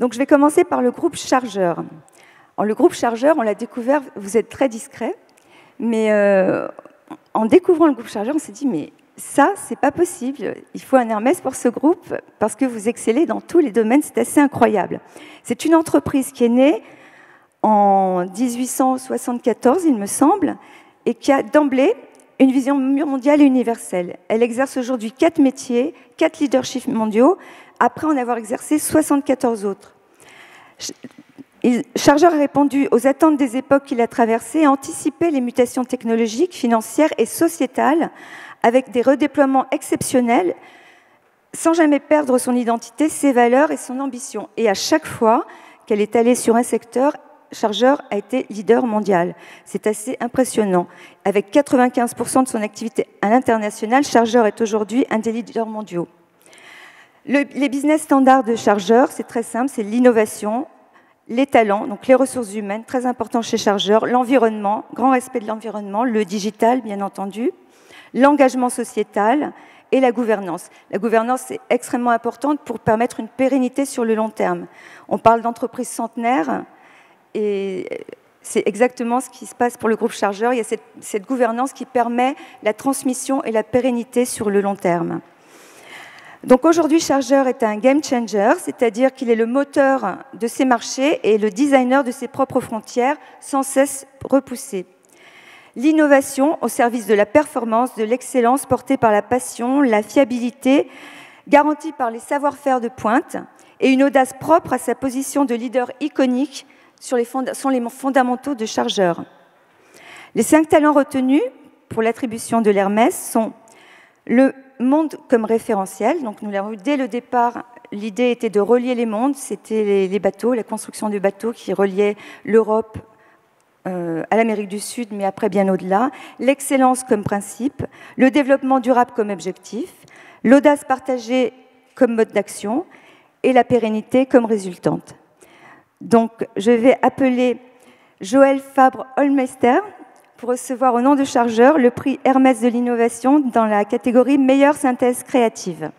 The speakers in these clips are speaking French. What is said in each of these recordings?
Donc je vais commencer par le groupe Chargeur. Alors, le groupe Chargeur, on l'a découvert, vous êtes très discret, mais en découvrant le groupe Chargeur, on s'est dit, mais ça, c'est pas possible. Il faut un Hermès pour ce groupe parce que vous excellez dans tous les domaines, c'est assez incroyable. C'est une entreprise qui est née en 1874, il me semble, et qui a d'emblée une vision mondiale et universelle. Elle exerce aujourd'hui 4 métiers, 4 leaderships mondiaux, après en avoir exercé 74 autres. Chargeur a répondu aux attentes des époques qu'il a traversées et a anticipé les mutations technologiques, financières et sociétales avec des redéploiements exceptionnels, sans jamais perdre son identité, ses valeurs et son ambition. Et à chaque fois qu'elle est allée sur un secteur, Chargeur a été leader mondial. C'est assez impressionnant. Avec 95% de son activité à l'international, Chargeur est aujourd'hui un des leaders mondiaux. Les business standards de Chargeur, c'est très simple, c'est l'innovation, les talents, donc les ressources humaines, très important chez Chargeur, l'environnement, grand respect de l'environnement, le digital, bien entendu, l'engagement sociétal et la gouvernance. La gouvernance est extrêmement importante pour permettre une pérennité sur le long terme. On parle d'entreprises centenaires et c'est exactement ce qui se passe pour le groupe Chargeur. Il y a cette gouvernance qui permet la transmission et la pérennité sur le long terme. Donc aujourd'hui, Chargeur est un game changer, c'est-à-dire qu'il est le moteur de ses marchés et le designer de ses propres frontières, sans cesse repoussées. L'innovation au service de la performance, de l'excellence portée par la passion, la fiabilité, garantie par les savoir-faire de pointe et une audace propre à sa position de leader iconique sont les fondamentaux de Chargeur. Les 5 talents retenus pour l'attribution de l'Hermès sont le monde comme référentiel. Donc nous l'avons vu dès le départ, l'idée était de relier les mondes, c'était les bateaux, la construction de bateaux qui reliaient l'Europe à l'Amérique du Sud, mais après bien au-delà, l'excellence comme principe, le développement durable comme objectif, l'audace partagée comme mode d'action et la pérennité comme résultante. Donc je vais appeler Joël Fabre-Holmeister pour recevoir au nom de Chargeur le prix Hermès de l'innovation dans la catégorie meilleure synthèse créative.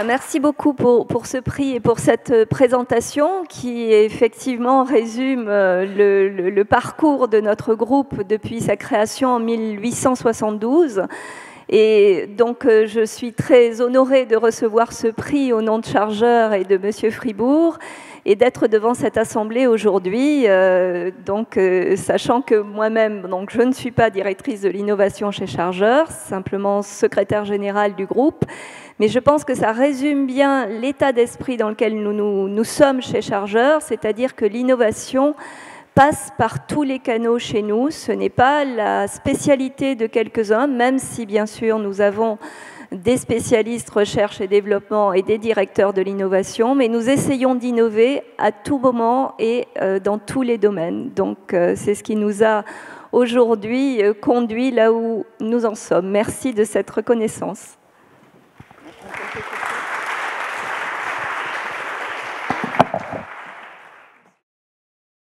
Merci beaucoup pour ce prix et pour cette présentation qui effectivement résume le parcours de notre groupe depuis sa création en 1872. Et donc, je suis très honorée de recevoir ce prix au nom de Chargeur et de Monsieur Fribourg et d'être devant cette assemblée aujourd'hui. Sachant que moi-même, je ne suis pas directrice de l'innovation chez Chargeur, simplement secrétaire générale du groupe, mais je pense que ça résume bien l'état d'esprit dans lequel nous sommes chez Chargeur, c'est-à-dire que l'innovation passe par tous les canaux chez nous. Ce n'est pas la spécialité de quelques-uns, même si bien sûr nous avons des spécialistes recherche et développement et des directeurs de l'innovation, mais nous essayons d'innover à tout moment et dans tous les domaines. Donc c'est ce qui nous a aujourd'hui conduit là où nous en sommes. Merci de cette reconnaissance.